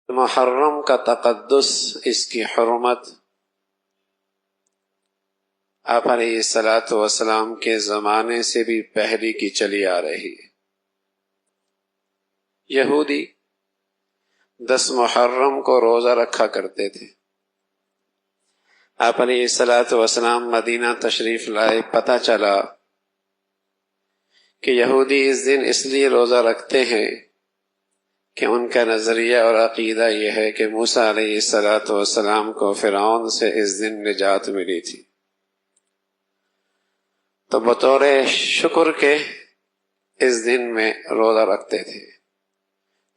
محرم کا تقدس، اس کی حرمت آپ علیہ الصلاۃ والسلام کے زمانے سے بھی پہلے کی چلی آ رہی ہے۔ یہودی 10 محرم کو روزہ رکھا کرتے تھے۔ آپ علیہ الصلاۃ والسلام مدینہ تشریف لائے، پتہ چلا کہ یہودی اس دن اس لیے روزہ رکھتے ہیں کہ ان کا نظریہ اور عقیدہ یہ ہے کہ موسیٰ علیہ الصلاۃ والسلام کو فرعون سے اس دن نجات ملی تھی، تو بطور شکر کے اس دن میں روزہ رکھتے تھے۔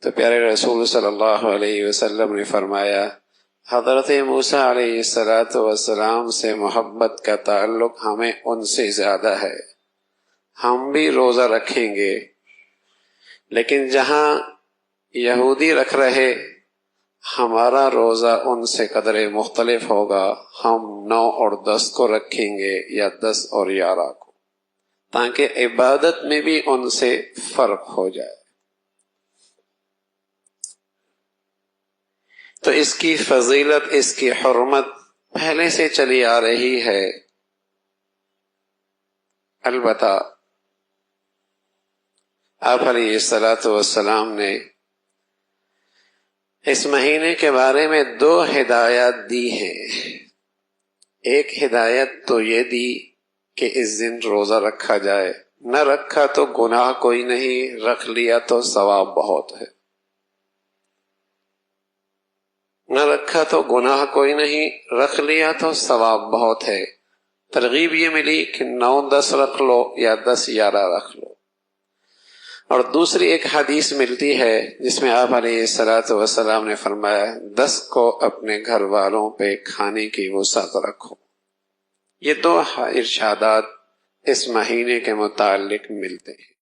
تو پیارے رسول صلی اللہ علیہ وسلم نے فرمایا، حضرت موسیٰ علیہ الصلاۃ والسلام سے محبت کا تعلق ہمیں ان سے زیادہ ہے، ہم بھی روزہ رکھیں گے، لیکن جہاں یہودی رکھ رہے ہمارا روزہ ان سے قدرے مختلف ہوگا، ہم 9 اور 10 کو رکھیں گے یا 10 اور 11 کو، تاکہ عبادت میں بھی ان سے فرق ہو جائے۔ تو اس کی فضیلت، اس کی حرمت پہلے سے چلی آ رہی ہے۔ البتہ آپ علیہ الصلاۃ والسلام نے اس مہینے کے بارے میں 2 ہدایات دی ہیں۔ ایک ہدایت تو یہ دی کہ اس دن روزہ رکھا جائے، نہ رکھا تو گناہ کوئی نہیں، رکھ لیا تو ثواب بہت ہے۔ نہ رکھا تو گناہ کوئی نہیں، رکھ لیا تو ثواب بہت ہے۔ ترغیب یہ ملی کہ 9 10 رکھ لو یا 10 11 رکھ لو۔ اور دوسری ایک حدیث ملتی ہے جس میں آپ علیہ الصلاۃ والسلام نے فرمایا، 10 کو اپنے گھر والوں پہ کھانے کی وسعت رکھو۔ یہ 2 ارشادات اس مہینے کے متعلق ملتے ہیں۔